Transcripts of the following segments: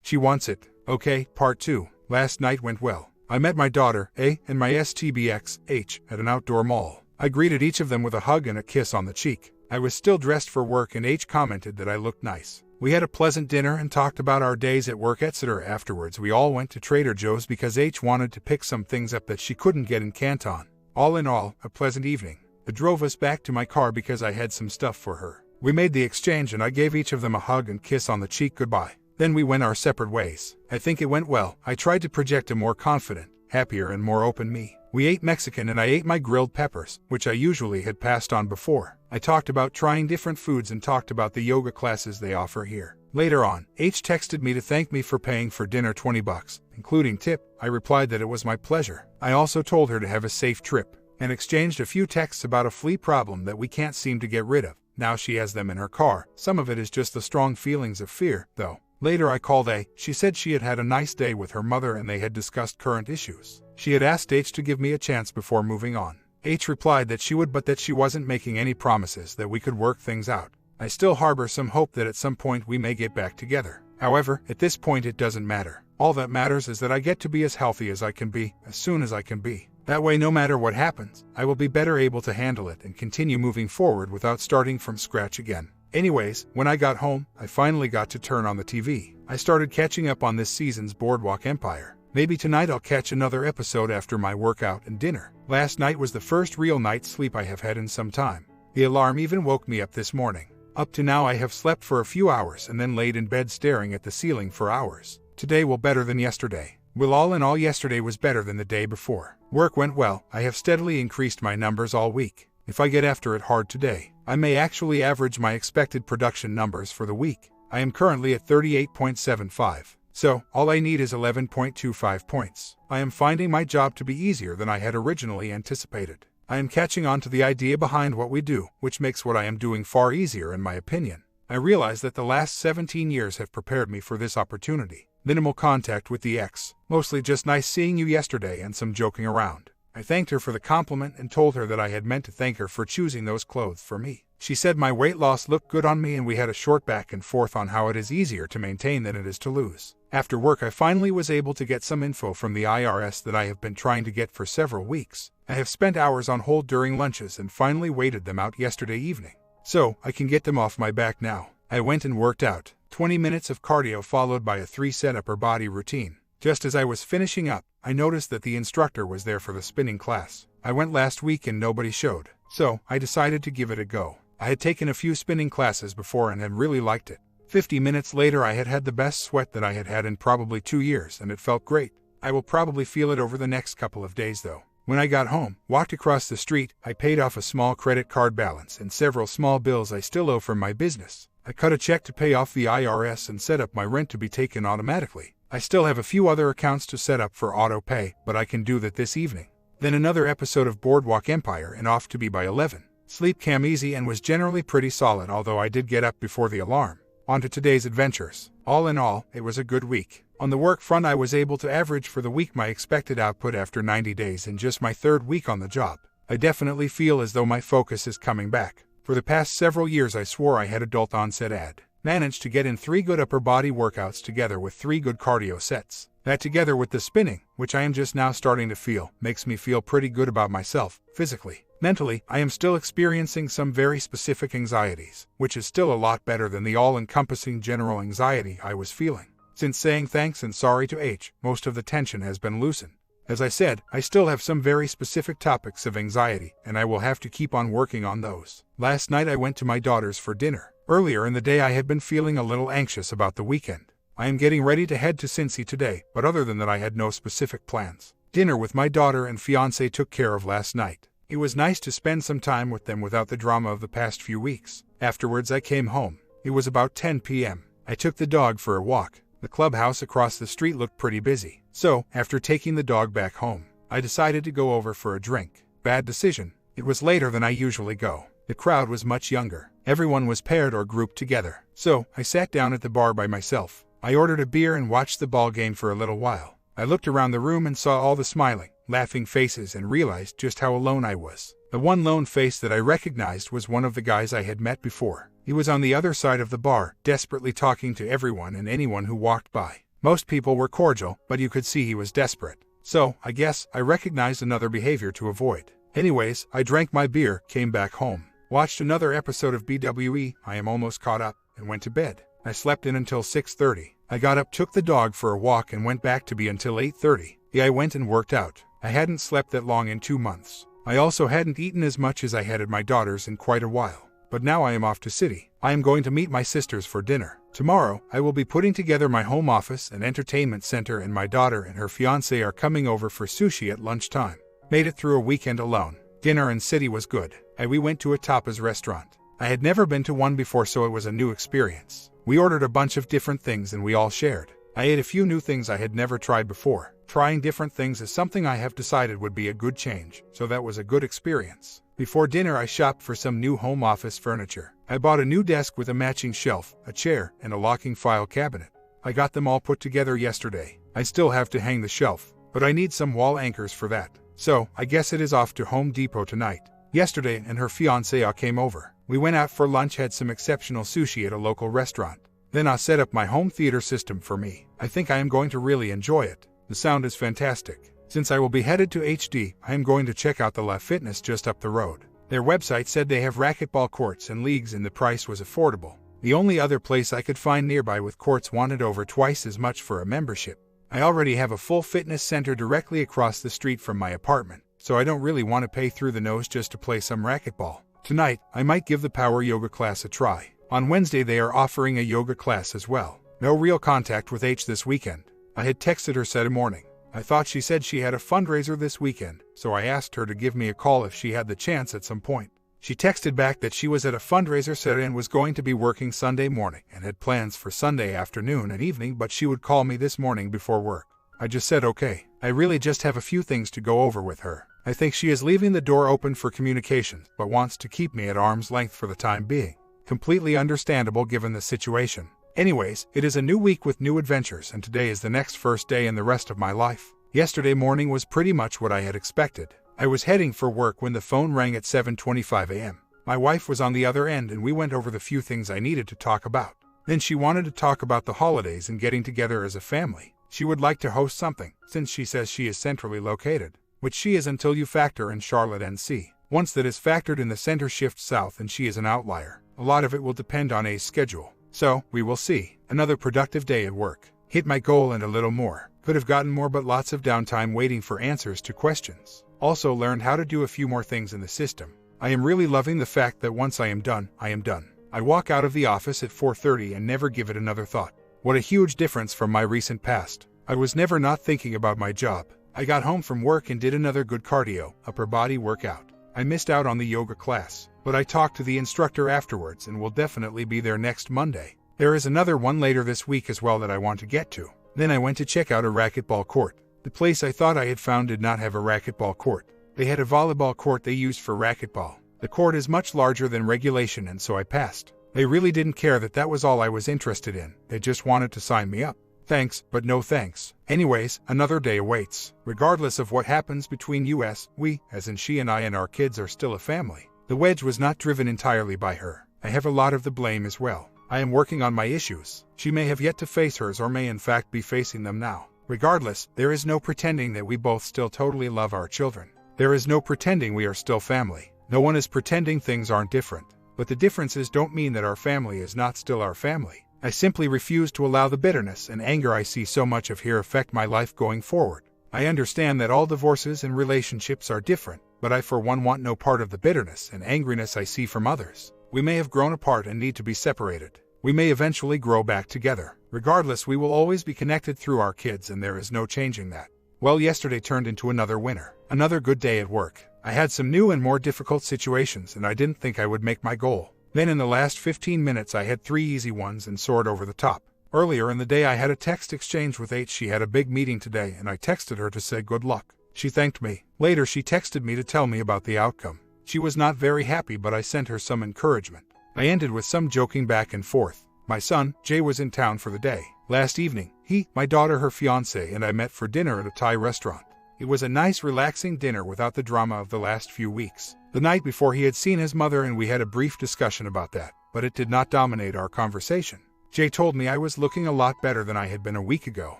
She wants it. Okay, part 2. Last night went well. I met my daughter, A, and my STBX, H, at an outdoor mall. I greeted each of them with a hug and a kiss on the cheek. I was still dressed for work and H commented that I looked nice. We had a pleasant dinner and talked about our days at work, etc. Afterwards, we all went to Trader Joe's because H wanted to pick some things up that she couldn't get in Canton. All in all, a pleasant evening. It drove us back to my car because I had some stuff for her. We made the exchange and I gave each of them a hug and kiss on the cheek goodbye. Then we went our separate ways. I think it went well. I tried to project a more confident, happier and more open me. We ate Mexican and I ate my grilled peppers, which I usually had passed on before. I talked about trying different foods and talked about the yoga classes they offer here. Later on, H texted me to thank me for paying for dinner $20, including tip. I replied that it was my pleasure. I also told her to have a safe trip, and exchanged a few texts about a flea problem that we can't seem to get rid of. Now she has them in her car. Some of it is just the strong feelings of fear, though. Later I called A. She said she had had a nice day with her mother and they had discussed current issues. She had asked H to give me a chance before moving on. H replied that she would, but that she wasn't making any promises, that we could work things out. I still harbor some hope that at some point we may get back together. However, at this point it doesn't matter. All that matters is that I get to be as healthy as I can be, as soon as I can be. That way, no matter what happens, I will be better able to handle it and continue moving forward without starting from scratch again. Anyways, when I got home, I finally got to turn on the TV. I started catching up on this season's Boardwalk Empire. Maybe tonight I'll catch another episode after my workout and dinner. Last night was the first real night's sleep I have had in some time. The alarm even woke me up this morning. Up to now I have slept for a few hours and then laid in bed staring at the ceiling for hours. Today will better than yesterday. Well, all in all, yesterday was better than the day before. Work went well. I have steadily increased my numbers all week. If I get after it hard today, I may actually average my expected production numbers for the week. I am currently at 38.75, so all I need is 11.25 points. I am finding my job to be easier than I had originally anticipated. I am catching on to the idea behind what we do, which makes what I am doing far easier in my opinion. I realize that the last 17 years have prepared me for this opportunity. Minimal contact with the ex, mostly just nice seeing you yesterday and some joking around. I thanked her for the compliment and told her that I had meant to thank her for choosing those clothes for me. She said my weight loss looked good on me and we had a short back and forth on how it is easier to maintain than it is to lose. After work I finally was able to get some info from the IRS that I have been trying to get for several weeks. I have spent hours on hold during lunches and finally waited them out yesterday evening. So, I can get them off my back now. I went and worked out. 20 minutes of cardio followed by a 3-set upper body routine. Just as I was finishing up, I noticed that the instructor was there for the spinning class. I went last week and nobody showed, so I decided to give it a go. I had taken a few spinning classes before and had really liked it. 50 minutes later I had had the best sweat that I had had in probably 2 years and it felt great. I will probably feel it over the next couple of days though. When I got home, walked across the street, I paid off a small credit card balance and several small bills I still owe from my business. I cut a check to pay off the IRS and set up my rent to be taken automatically. I still have a few other accounts to set up for auto pay, but I can do that this evening. Then another episode of Boardwalk Empire and off to be by 11. Sleep came easy and was generally pretty solid, although I did get up before the alarm. On to today's adventures. All in all, it was a good week. On the work front I was able to average for the week my expected output after 90 days in just my 3rd week on the job. I definitely feel as though my focus is coming back. For the past several years I swore I had adult onset AD. Managed to get in 3 good upper body workouts together with 3 good cardio sets. That together with the spinning, which I am just now starting to feel, makes me feel pretty good about myself, physically. Mentally, I am still experiencing some very specific anxieties, which is still a lot better than the all-encompassing general anxiety I was feeling. Since saying thanks and sorry to H, most of the tension has been loosened. As I said, I still have some very specific topics of anxiety, and I will have to keep on working on those. Last night I went to my daughter's for dinner. Earlier in the day I had been feeling a little anxious about the weekend. I am getting ready to head to Cincy today, but other than that I had no specific plans. Dinner with my daughter and fiancé took care of last night. It was nice to spend some time with them without the drama of the past few weeks. Afterwards I came home. It was about 10 p.m. I took the dog for a walk. The clubhouse across the street looked pretty busy. So, after taking the dog back home, I decided to go over for a drink. Bad decision. It was later than I usually go. The crowd was much younger. Everyone was paired or grouped together. So, I sat down at the bar by myself. I ordered a beer and watched the ball game for a little while. I looked around the room and saw all the smiling, laughing faces and realized just how alone I was. The one lone face that I recognized was one of the guys I had met before. He was on the other side of the bar, desperately talking to everyone and anyone who walked by. Most people were cordial, but you could see he was desperate. So, I guess, I recognized another behavior to avoid. Anyways, I drank my beer, came back home, watched another episode of BWE, I am almost caught up, and went to bed. I slept in until 6:30. I got up, took the dog for a walk, and went back to be until 8:30. Yeah, I went and worked out. I hadn't slept that long in 2 months. I also hadn't eaten as much as I had at my daughter's in quite a while. But now I am off to city. I am going to meet my sisters for dinner. Tomorrow, I will be putting together my home office and entertainment center, and my daughter and her fiancé are coming over for sushi at lunchtime. Made it through a weekend alone. Dinner in city was good. We went to a tapas restaurant. I had never been to one before, so it was a new experience. We ordered a bunch of different things and we all shared. I ate a few new things I had never tried before. Trying different things is something I have decided would be a good change, so that was a good experience. Before dinner, I shopped for some new home office furniture. I bought a new desk with a matching shelf, a chair, and a locking file cabinet. I got them all put together yesterday. I still have to hang the shelf, but I need some wall anchors for that. So, I guess it is off to Home Depot tonight. Yesterday, and her fiancé came over. We went out for lunch, had some exceptional sushi at a local restaurant. Then I set up my home theater system for me. I think I am going to really enjoy it. The sound is fantastic. Since I will be headed to HD, I am going to check out the La Fitness just up the road. Their website said they have racquetball courts and leagues and the price was affordable. The only other place I could find nearby with courts wanted over twice as much for a membership. I already have a full fitness center directly across the street from my apartment, so I don't really want to pay through the nose just to play some racquetball. Tonight, I might give the power yoga class a try. On Wednesday they are offering a yoga class as well. No real contact with H this weekend. I had texted her Saturday morning. I thought she said she had a fundraiser this weekend, so I asked her to give me a call if she had the chance at some point. She texted back that she was at a fundraiser Saturday and was going to be working Sunday morning and had plans for Sunday afternoon and evening, but she would call me this morning before work. I just said okay. I really just have a few things to go over with her. I think she is leaving the door open for communication, but wants to keep me at arm's length for the time being. Completely understandable given the situation. Anyways, it is a new week with new adventures, and today is the next first day in the rest of my life. Yesterday morning was pretty much what I had expected. I was heading for work when the phone rang at 7:25 a.m. My wife was on the other end and we went over the few things I needed to talk about. Then she wanted to talk about the holidays and getting together as a family. She would like to host something, since she says she is centrally located, which she is until you factor in Charlotte, NC. Once that is factored in, the center shifts south and she is an outlier. A lot of it will depend on A's schedule. So, we will see. Another productive day at work. Hit my goal and a little more. Could have gotten more, but lots of downtime waiting for answers to questions. Also learned how to do a few more things in the system. I am really loving the fact that once I am done, I am done. I walk out of the office at 4:30 and never give it another thought. What a huge difference from my recent past. I was never not thinking about my job. I got home from work and did another good cardio, upper body workout. I missed out on the yoga class, but I talked to the instructor afterwards and will definitely be there next Monday. There is another one later this week as well that I want to get to. Then I went to check out a racquetball court. The place I thought I had found did not have a racquetball court. They had a volleyball court they used for racquetball. The court is much larger than regulation, and so I passed. They really didn't care that was all I was interested in. They just wanted to sign me up. Thanks, but no thanks. Anyways, another day awaits. Regardless of what happens between us, we, as in she and I and our kids, are still a family. The wedge was not driven entirely by her. I have a lot of the blame as well. I am working on my issues. She may have yet to face hers or may in fact be facing them now. Regardless, there is no pretending that we both still totally love our children. There is no pretending we are still family. No one is pretending things aren't different. But the differences don't mean that our family is not still our family. I simply refuse to allow the bitterness and anger I see so much of here affect my life going forward. I understand that all divorces and relationships are different, but I for one want no part of the bitterness and angriness I see from others. We may have grown apart and need to be separated. We may eventually grow back together. Regardless, we will always be connected through our kids, and there is no changing that. Well, yesterday turned into another winner. Another good day at work. I had some new and more difficult situations, and I didn't think I would make my goal. Then in the last 15 minutes I had 3 easy ones and soared over the top. Earlier in the day I had a text exchange with H. She had a big meeting today, and I texted her to say good luck. She thanked me. Later she texted me to tell me about the outcome. She was not very happy, but I sent her some encouragement. I ended with some joking back and forth. My son, Jay, was in town for the day. Last evening, he, my daughter, her fiancé, and I met for dinner at a Thai restaurant. It was a nice, relaxing dinner without the drama of the last few weeks. The night before he had seen his mother and we had a brief discussion about that, but it did not dominate our conversation. Jay told me I was looking a lot better than I had been a week ago.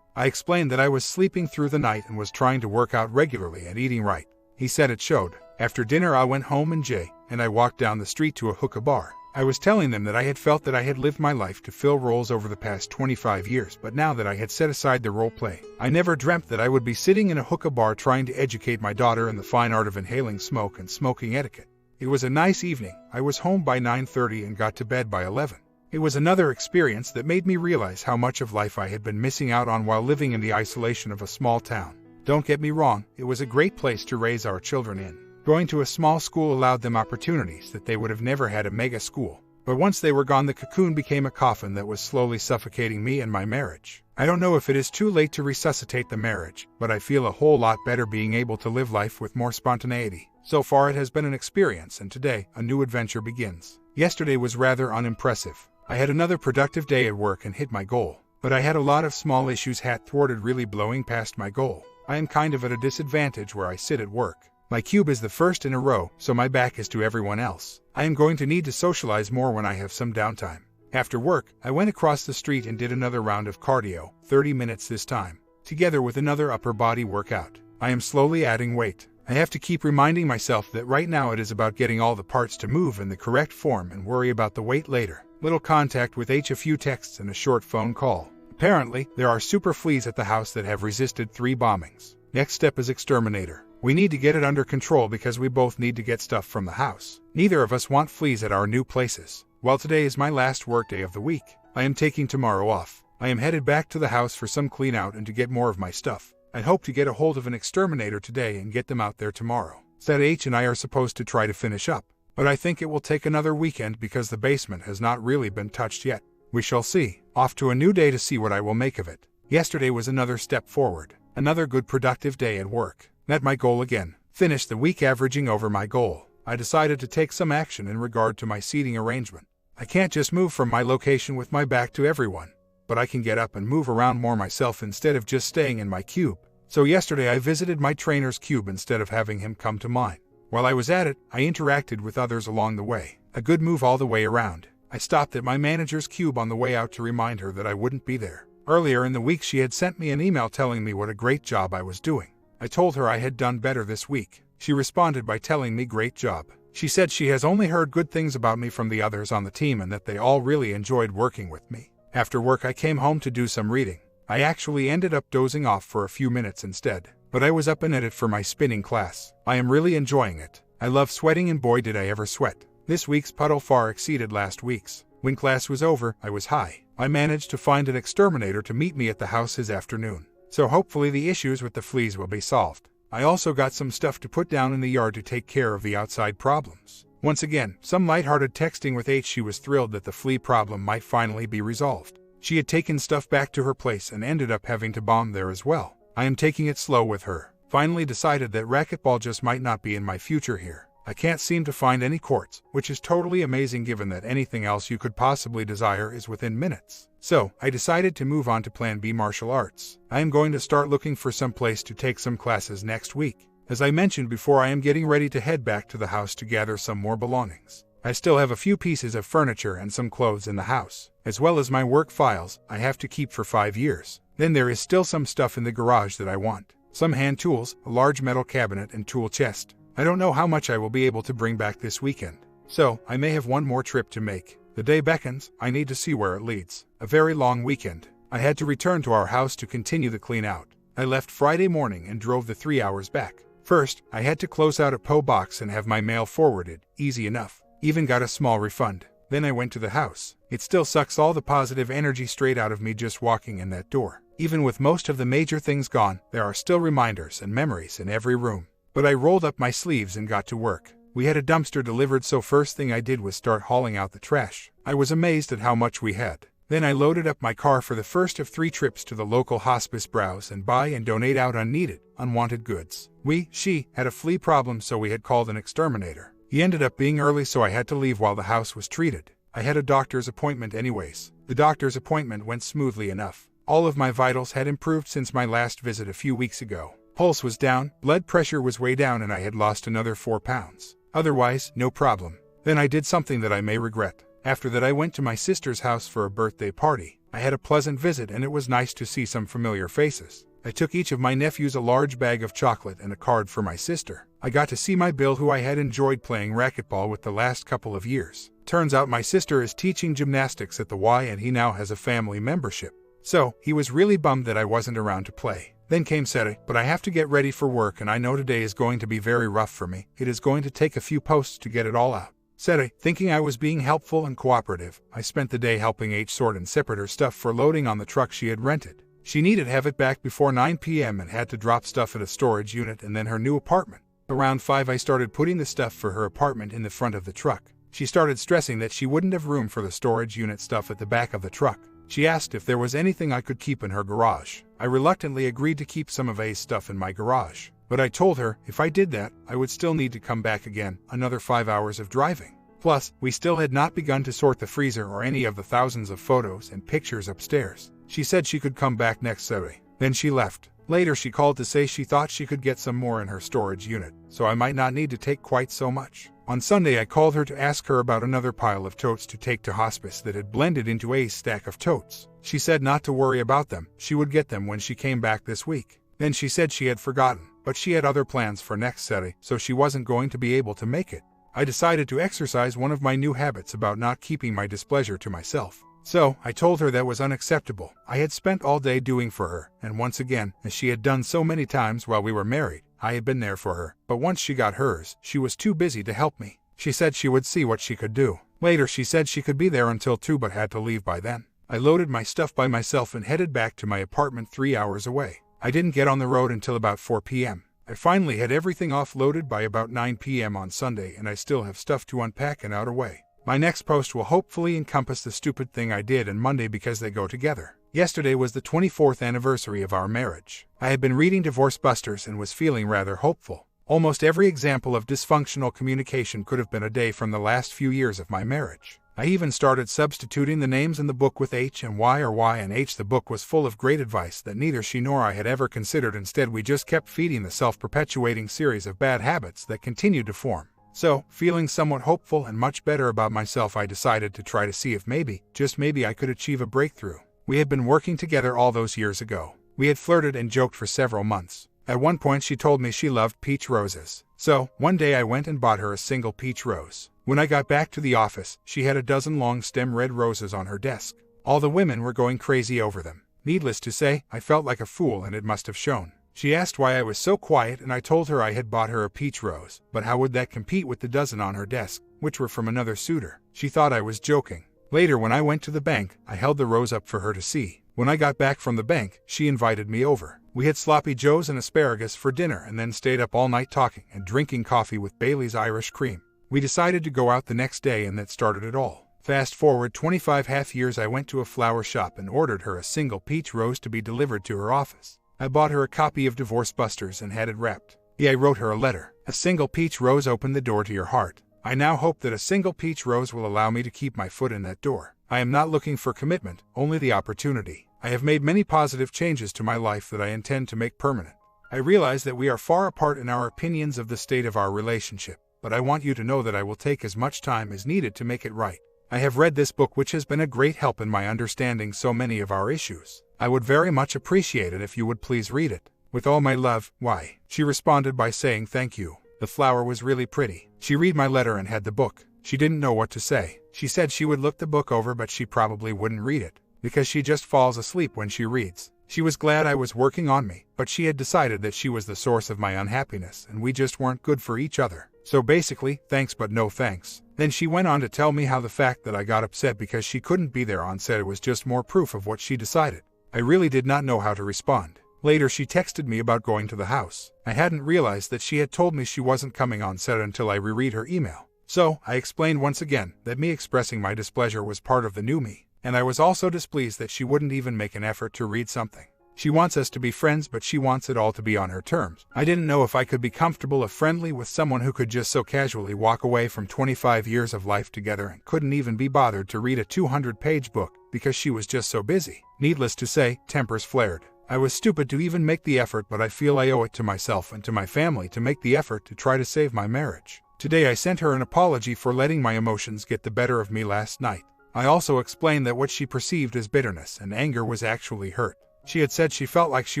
I explained that I was sleeping through the night and was trying to work out regularly and eating right. He said it showed. After dinner I went home and Jay and I walked down the street to a hookah bar. I was telling them that I had felt that I had lived my life to fill roles over the past 25 years, but now that I had set aside the role play, I never dreamt that I would be sitting in a hookah bar trying to educate my daughter in the fine art of inhaling smoke and smoking etiquette. It was a nice evening. I was home by 9:30 and got to bed by 11. It was another experience that made me realize how much of life I had been missing out on while living in the isolation of a small town. Don't get me wrong, it was a great place to raise our children in. Going to a small school allowed them opportunities that they would have never had at mega school. But once they were gone, the cocoon became a coffin that was slowly suffocating me and my marriage. I don't know if it is too late to resuscitate the marriage, but I feel a whole lot better being able to live life with more spontaneity. So far it has been an experience, and today, a new adventure begins. Yesterday was rather unimpressive. I had another productive day at work and hit my goal. But I had a lot of small issues hat thwarted really blowing past my goal. I am kind of at a disadvantage where I sit at work. My cube is the first in a row, so my back is to everyone else. I am going to need to socialize more when I have some downtime. After work, I went across the street and did another round of cardio, 30 minutes this time, together with another upper body workout. I am slowly adding weight. I have to keep reminding myself that right now it is about getting all the parts to move in the correct form and worry about the weight later. Little contact with a few texts and a short phone call. Apparently, there are super fleas at the house that have resisted 3 bombings. Next step is exterminator. We need to get it under control because we both need to get stuff from the house. Neither of us want fleas at our new places. While today is my last workday of the week, I am taking tomorrow off. I am headed back to the house for some clean out and to get more of my stuff. I hope to get a hold of an exterminator today and get them out there tomorrow. That H and I are supposed to try to finish up. But I think it will take another weekend because the basement has not really been touched yet. We shall see. Off to a new day to see what I will make of it. Yesterday was another step forward. Another good productive day at work. Met my goal again. Finished the week averaging over my goal. I decided to take some action in regard to my seating arrangement. I can't just move from my location with my back to everyone, but I can get up and move around more myself instead of just staying in my cube. So yesterday I visited my trainer's cube instead of having him come to mine. While I was at it, I interacted with others along the way. A good move all the way around. I stopped at my manager's cube on the way out to remind her that I wouldn't be there. Earlier in the week she had sent me an email telling me what a great job I was doing. I told her I had done better this week. She responded by telling me great job. She said she has only heard good things about me from the others on the team and that they all really enjoyed working with me. After work I came home to do some reading. I actually ended up dozing off for a few minutes instead, but I was up and at it for my spinning class. I am really enjoying it. I love sweating and boy did I ever sweat. This week's puddle far exceeded last week's. When class was over, I was high. I managed to find an exterminator to meet me at the house this afternoon. So hopefully the issues with the fleas will be solved. I also got some stuff to put down in the yard to take care of the outside problems. Once again, some lighthearted texting with H. She was thrilled that the flea problem might finally be resolved. She had taken stuff back to her place and ended up having to bomb there as well. I am taking it slow with her. Finally decided that racquetball just might not be in my future here. I can't seem to find any courts, which is totally amazing given that anything else you could possibly desire is within minutes. So, I decided to move on to Plan B martial arts. I am going to start looking for some place to take some classes next week. As I mentioned before, I am getting ready to head back to the house to gather some more belongings. I still have a few pieces of furniture and some clothes in the house, as well as my work files I have to keep for 5 years. Then there is still some stuff in the garage that I want. Some hand tools, a large metal cabinet and tool chest. I don't know how much I will be able to bring back this weekend. So, I may have one more trip to make. The day beckons, I need to see where it leads. A very long weekend. I had to return to our house to continue the clean out. I left Friday morning and drove the 3 hours back. First, I had to close out a PO box and have my mail forwarded. Easy enough. Even got a small refund. Then I went to the house. It still sucks all the positive energy straight out of me just walking in that door. Even with most of the major things gone, there are still reminders and memories in every room. But I rolled up my sleeves and got to work. We had a dumpster delivered, so first thing I did was start hauling out the trash. I was amazed at how much we had. Then I loaded up my car for the first of 3 trips to the local hospice, browse and buy and donate out unneeded, unwanted goods. She had a flea problem, so we had called an exterminator. He ended up being early, so I had to leave while the house was treated. I had a doctor's appointment anyways. The doctor's appointment went smoothly enough. All of my vitals had improved since my last visit a few weeks ago. Pulse was down, blood pressure was way down, and I had lost another 4 pounds. Otherwise, no problem. Then I did something that I may regret. After that I went to my sister's house for a birthday party. I had a pleasant visit and it was nice to see some familiar faces. I took each of my nephews a large bag of chocolate and a card for my sister. I got to see my Bill, who I had enjoyed playing racquetball with the last couple of years. Turns out my sister is teaching gymnastics at the Y and he now has a family membership. So, he was really bummed that I wasn't around to play. Then came Saturday, but I have to get ready for work and I know today is going to be very rough for me. It is going to take a few posts to get it all out. Saturday, thinking I was being helpful and cooperative, I spent the day helping H sort and separate her stuff for loading on the truck she had rented. She needed to have it back before 9 p.m. and had to drop stuff at a storage unit and then her new apartment. Around 5 I started putting the stuff for her apartment in the front of the truck. She started stressing that she wouldn't have room for the storage unit stuff at the back of the truck. She asked if there was anything I could keep in her garage. I reluctantly agreed to keep some of A's stuff in my garage, but I told her if I did that, I would still need to come back again, another 5 hours of driving. Plus, we still had not begun to sort the freezer or any of the thousands of photos and pictures upstairs. She said she could come back next Saturday. Then she left. Later she called to say she thought she could get some more in her storage unit, so I might not need to take quite so much. On Sunday I called her to ask her about another pile of totes to take to hospice that had blended into A's stack of totes. She said not to worry about them, she would get them when she came back this week. Then she said she had forgotten, but she had other plans for next Saturday, so she wasn't going to be able to make it. I decided to exercise one of my new habits about not keeping my displeasure to myself. So, I told her that was unacceptable. I had spent all day doing for her, and once again, as she had done so many times while we were married, I had been there for her. But once she got hers, she was too busy to help me. She said she would see what she could do. Later she said she could be there until 2 but had to leave by then. I loaded my stuff by myself and headed back to my apartment 3 hours away. I didn't get on the road until about 4 p.m. I finally had everything offloaded by about 9 p.m. on Sunday and I still have stuff to unpack and out away. My next post will hopefully encompass the stupid thing I did on Monday because they go together. Yesterday was the 24th anniversary of our marriage. I had been reading Divorce Busters and was feeling rather hopeful. Almost every example of dysfunctional communication could have been a day from the last few years of my marriage. I even started substituting the names in the book with H and Y or Y and H. The book was full of great advice that neither she nor I had ever considered. Instead, we just kept feeding the self-perpetuating series of bad habits that continued to form. So, feeling somewhat hopeful and much better about myself, I decided to try to see if maybe, just maybe, I could achieve a breakthrough. We had been working together all those years ago. We had flirted and joked for several months. At one point she told me she loved peach roses. So, one day I went and bought her a single peach rose. When I got back to the office, she had a dozen long-stem red roses on her desk. All the women were going crazy over them. Needless to say, I felt like a fool and it must have shown. She asked why I was so quiet and I told her I had bought her a peach rose, but how would that compete with the dozen on her desk, which were from another suitor? She thought I was joking. Later, when I went to the bank, I held the rose up for her to see. When I got back from the bank, she invited me over. We had sloppy joes and asparagus for dinner and then stayed up all night talking and drinking coffee with Bailey's Irish cream. We decided to go out the next day and that started it all. Fast forward 25 half years, I went to a flower shop and ordered her a single peach rose to be delivered to her office. I bought her a copy of Divorce Busters and had it wrapped. I wrote her a letter. A single peach rose opened the door to your heart. I now hope that a single peach rose will allow me to keep my foot in that door. I am not looking for commitment, only the opportunity. I have made many positive changes to my life that I intend to make permanent. I realize that we are far apart in our opinions of the state of our relationship, but I want you to know that I will take as much time as needed to make it right. I have read this book, which has been a great help in my understanding so many of our issues. I would very much appreciate it if you would please read it. With all my love, Y. She responded by saying thank you. The flower was really pretty. She read my letter and had the book. She didn't know what to say. She said she would look the book over, but she probably wouldn't read it, because she just falls asleep when she reads. She was glad I was working on me, but she had decided that she was the source of my unhappiness and we just weren't good for each other. So basically, thanks but no thanks. Then she went on to tell me how the fact that I got upset because she couldn't be there on set was just more proof of what she decided. I really did not know how to respond. Later she texted me about going to the house. I hadn't realized that she had told me she wasn't coming on set until I reread her email. So, I explained once again that me expressing my displeasure was part of the new me, and I was also displeased that she wouldn't even make an effort to read something. She wants us to be friends, but she wants it all to be on her terms. I didn't know if I could be comfortable or friendly with someone who could just so casually walk away from 25 years of life together and couldn't even be bothered to read a 200-page book because she was just so busy. Needless to say, tempers flared. I was stupid to even make the effort, but I feel I owe it to myself and to my family to make the effort to try to save my marriage. Today I sent her an apology for letting my emotions get the better of me last night. I also explained that what she perceived as bitterness and anger was actually hurt. She had said she felt like she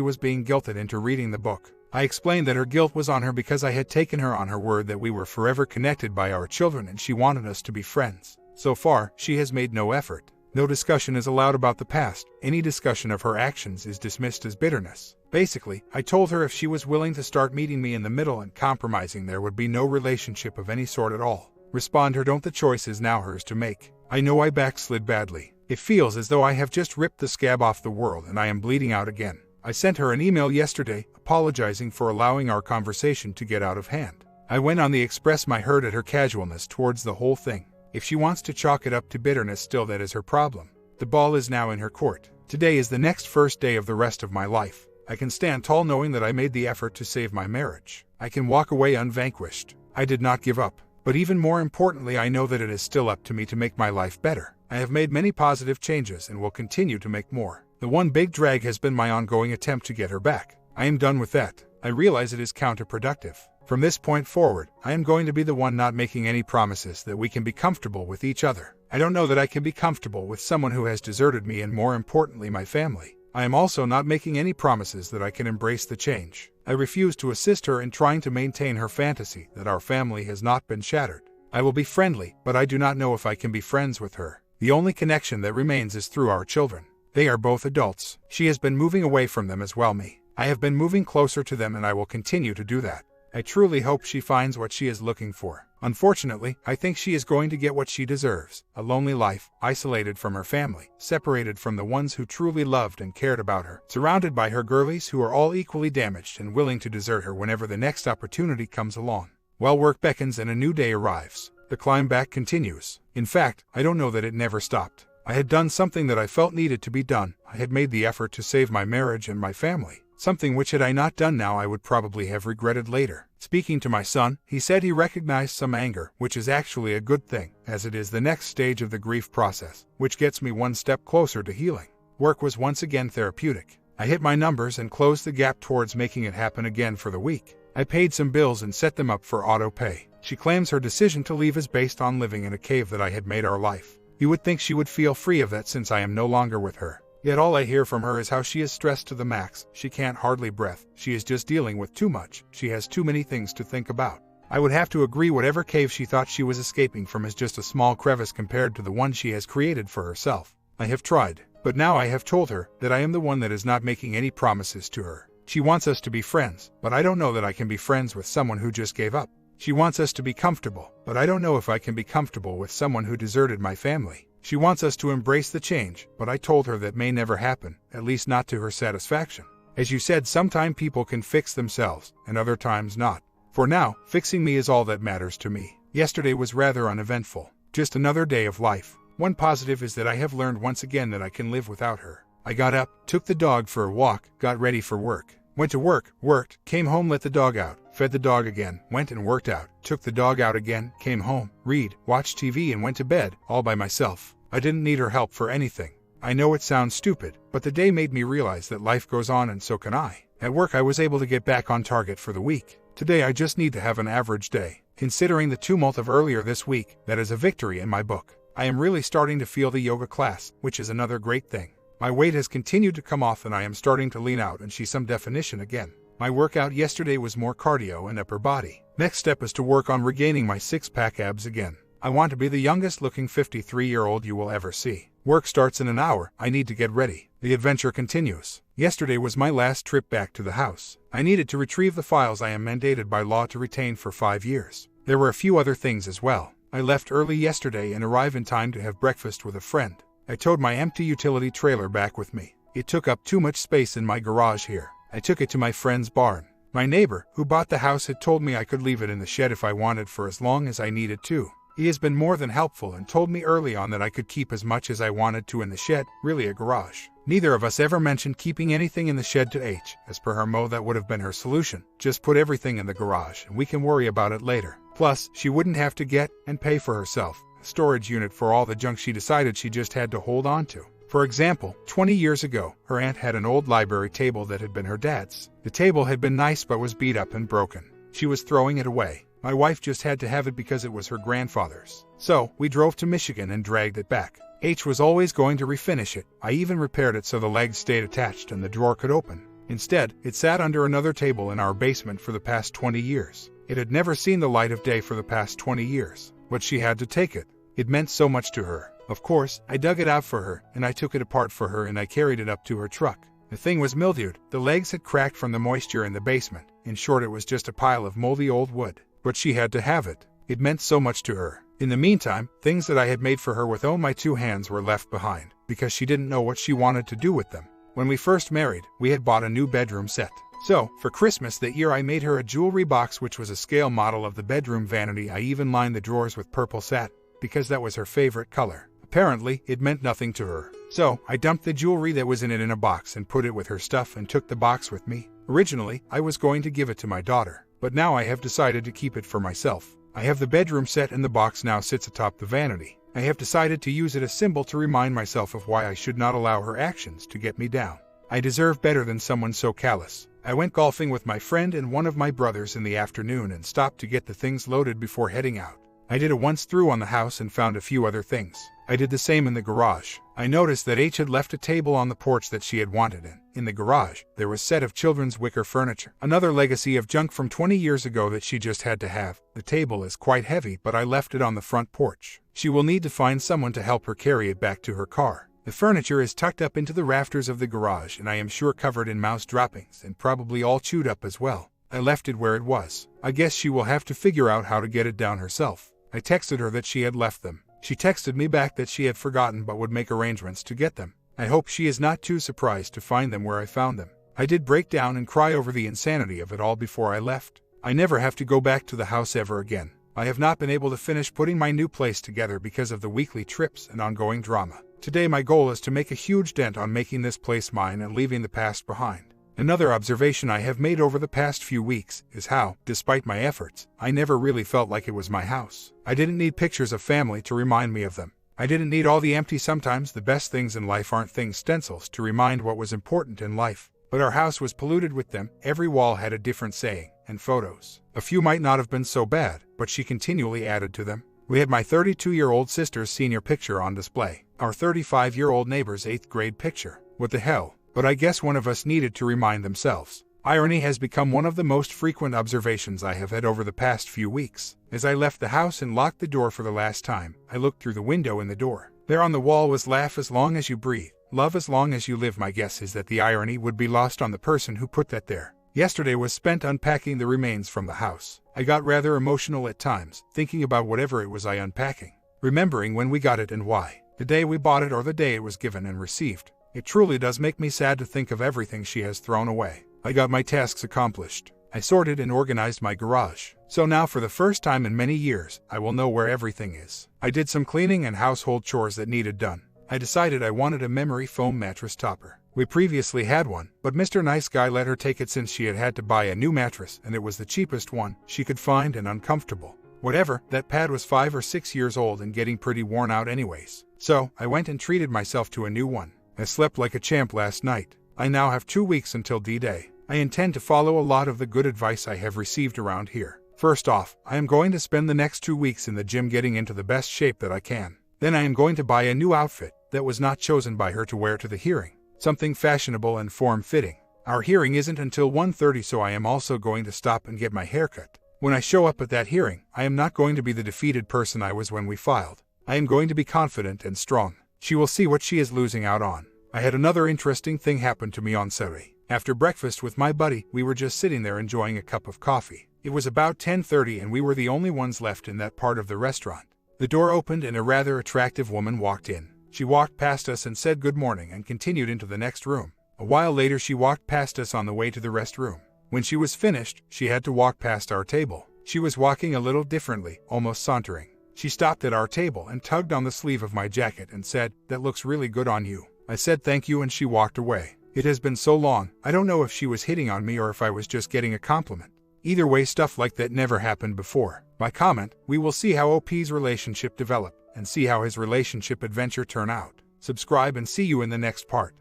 was being guilted into reading the book. I explained that her guilt was on her because I had taken her on her word that we were forever connected by our children and she wanted us to be friends. So far, she has made no effort. No discussion is allowed about the past. Any discussion of her actions is dismissed as bitterness. Basically, I told her if she was willing to start meeting me in the middle and compromising, there would be no relationship of any sort at all. Respond or don't, the choice is now hers to make. I know I backslid badly. It feels as though I have just ripped the scab off the world and I am bleeding out again. I sent her an email yesterday, apologizing for allowing our conversation to get out of hand. I went on the express my hurt at her casualness towards the whole thing. If she wants to chalk it up to bitterness still, that is her problem. The ball is now in her court. Today is the next first day of the rest of my life. I can stand tall knowing that I made the effort to save my marriage. I can walk away unvanquished. I did not give up. But even more importantly, I know that it is still up to me to make my life better. I have made many positive changes and will continue to make more. The one big drag has been my ongoing attempt to get her back. I am done with that. I realize it is counterproductive. From this point forward, I am going to be the one not making any promises that we can be comfortable with each other. I don't know that I can be comfortable with someone who has deserted me and, more importantly, my family. I am also not making any promises that I can embrace the change. I refuse to assist her in trying to maintain her fantasy that our family has not been shattered. I will be friendly, but I do not know if I can be friends with her. The only connection that remains is through our children. They are both adults. She has been moving away from them as well me. I have been moving closer to them and I will continue to do that. I truly hope she finds what she is looking for. Unfortunately, I think she is going to get what she deserves: a lonely life, isolated from her family, separated from the ones who truly loved and cared about her, surrounded by her girlies who are all equally damaged and willing to desert her whenever the next opportunity comes along. Well, work beckons and a new day arrives. The climb back continues. In fact, I don't know that it never stopped. I had done something that I felt needed to be done. I had made the effort to save my marriage and my family. Something which, had I not done now, I would probably have regretted later. Speaking to my son, he said he recognized some anger, which is actually a good thing, as it is the next stage of the grief process, which gets me one step closer to healing. Work was once again therapeutic. I hit my numbers and closed the gap towards making it happen again for the week. I paid some bills and set them up for auto pay. She claims her decision to leave is based on living in a cave that I had made our life. You would think she would feel free of that since I am no longer with her. Yet all I hear from her is how she is stressed to the max. She can't hardly breathe. She is just dealing with too much. She has too many things to think about. I would have to agree whatever cave she thought she was escaping from is just a small crevice compared to the one she has created for herself. I have tried, but now I have told her that I am the one that is not making any promises to her. She wants us to be friends, but I don't know that I can be friends with someone who just gave up. She wants us to be comfortable, but I don't know if I can be comfortable with someone who deserted my family. She wants us to embrace the change, but I told her that may never happen, at least not to her satisfaction. As you said, sometimes people can fix themselves, and other times not. For now, fixing me is all that matters to me. Yesterday was rather uneventful. Just another day of life. One positive is that I have learned once again that I can live without her. I got up, took the dog for a walk, got ready for work. Went to work, worked, came home, let the dog out, fed the dog again, went and worked out, took the dog out again, came home, read, watched TV and went to bed, all by myself. I didn't need her help for anything. I know it sounds stupid, but the day made me realize that life goes on and so can I. At work I was able to get back on target for the week. Today I just need to have an average day. Considering the tumult of earlier this week, that is a victory in my book. I am really starting to feel the yoga class, which is another great thing. My weight has continued to come off and I am starting to lean out and see some definition again. My workout yesterday was more cardio and upper body. Next step is to work on regaining my six-pack abs again. I want to be the youngest looking 53-year-old you will ever see. Work starts in an hour. I need to get ready. The adventure continues. Yesterday was my last trip back to the house. I needed to retrieve the files I am mandated by law to retain for 5 years. There were a few other things as well. I left early yesterday and arrived in time to have breakfast with a friend. I towed my empty utility trailer back with me. It took up too much space in my garage here. I took it to my friend's barn. My neighbor, who bought the house, had told me I could leave it in the shed if I wanted for as long as I needed to. He has been more than helpful and told me early on that I could keep as much as I wanted to in the shed, really a garage. Neither of us ever mentioned keeping anything in the shed to H. As per her mo, that would have been her solution. Just put everything in the garage and we can worry about it later. Plus, she wouldn't have to get and pay for herself a storage unit for all the junk she decided she just had to hold on to. For example, 20 years ago, her aunt had an old library table that had been her dad's. The table had been nice but was beat up and broken. She was throwing it away. My wife just had to have it because it was her grandfather's. So, we drove to Michigan and dragged it back. H was always going to refinish it. I even repaired it so the legs stayed attached and the drawer could open. Instead, it sat under another table in our basement for the past 20 years. It had never seen the light of day for the past 20 years, but she had to take it. It meant so much to her. Of course, I dug it out for her, and I took it apart for her and I carried it up to her truck. The thing was mildewed. The legs had cracked from the moisture in the basement. In short, it was just a pile of moldy old wood. But she had to have it. It meant so much to her. In the meantime, things that I had made for her with my 2 hands were left behind, because she didn't know what she wanted to do with them. When we first married, we had bought a new bedroom set. So, for Christmas that year I made her a jewelry box which was a scale model of the bedroom vanity. I even lined the drawers with purple satin, because that was her favorite color. Apparently, it meant nothing to her. So, I dumped the jewelry that was in it in a box and put it with her stuff and took the box with me. Originally, I was going to give it to my daughter, but now I have decided to keep it for myself. I have the bedroom set and the box now sits atop the vanity. I have decided to use it as a symbol to remind myself of why I should not allow her actions to get me down. I deserve better than someone so callous. I went golfing with my friend and one of my brothers in the afternoon and stopped to get the things loaded before heading out. I did a once through on the house and found a few other things. I did the same in the garage. I noticed that H had left a table on the porch that she had wanted in. In the garage, there was a set of children's wicker furniture. Another legacy of junk from 20 years ago that she just had to have. The table is quite heavy, but I left it on the front porch. She will need to find someone to help her carry it back to her car. The furniture is tucked up into the rafters of the garage and I am sure covered in mouse droppings and probably all chewed up as well. I left it where it was. I guess she will have to figure out how to get it down herself. I texted her that she had left them. She texted me back that she had forgotten but would make arrangements to get them. I hope she is not too surprised to find them where I found them. I did break down and cry over the insanity of it all before I left. I never have to go back to the house ever again. I have not been able to finish putting my new place together because of the weekly trips and ongoing drama. Today my goal is to make a huge dent on making this place mine and leaving the past behind. Another observation I have made over the past few weeks is how, despite my efforts, I never really felt like it was my house. I didn't need pictures of family to remind me of them. I didn't need all the empty sometimes the best things in life aren't things stencils to remind what was important in life. But our house was polluted with them. Every wall had a different saying, and photos. A few might not have been so bad, but she continually added to them. We had my 32-year-old sister's senior picture on display. Our 35-year-old neighbor's 8th grade picture. What the hell? But I guess one of us needed to remind themselves. Irony has become one of the most frequent observations I have had over the past few weeks. As I left the house and locked the door for the last time, I looked through the window in the door. There on the wall was "Laugh as long as you breathe, love as long as you live." My guess is that the irony would be lost on the person who put that there. Yesterday was spent unpacking the remains from the house. I got rather emotional at times, thinking about whatever it was I unpacking. Remembering when we got it and why. The day we bought it or the day it was given and received. It truly does make me sad to think of everything she has thrown away. I got my tasks accomplished. I sorted and organized my garage. So now for the first time in many years, I will know where everything is. I did some cleaning and household chores that needed done. I decided I wanted a memory foam mattress topper. We previously had one, but Mr. Nice Guy let her take it since she had had to buy a new mattress and it was the cheapest one she could find and uncomfortable. Whatever, that pad was 5 or 6 years old and getting pretty worn out anyways. So, I went and treated myself to a new one. I slept like a champ last night. I now have 2 weeks until D-Day. I intend to follow a lot of the good advice I have received around here. First off, I am going to spend the next 2 weeks in the gym getting into the best shape that I can. Then I am going to buy a new outfit that was not chosen by her to wear to the hearing. Something fashionable and form-fitting. Our hearing isn't until 1:30, so I am also going to stop and get my hair cut. When I show up at that hearing, I am not going to be the defeated person I was when we filed. I am going to be confident and strong. She will see what she is losing out on. I had another interesting thing happen to me on Saturday. After breakfast with my buddy, we were just sitting there enjoying a cup of coffee. It was about 10:30 and we were the only ones left in that part of the restaurant. The door opened and a rather attractive woman walked in. She walked past us and said good morning and continued into the next room. A while later she walked past us on the way to the restroom. When she was finished, she had to walk past our table. She was walking a little differently, almost sauntering. She stopped at our table and tugged on the sleeve of my jacket and said, "That looks really good on you." I said thank you and she walked away. It has been so long, I don't know if she was hitting on me or if I was just getting a compliment. Either way, stuff like that never happened before. My comment, we will see how OP's relationship develop and see how his relationship adventure turn out. Subscribe and see you in the next part.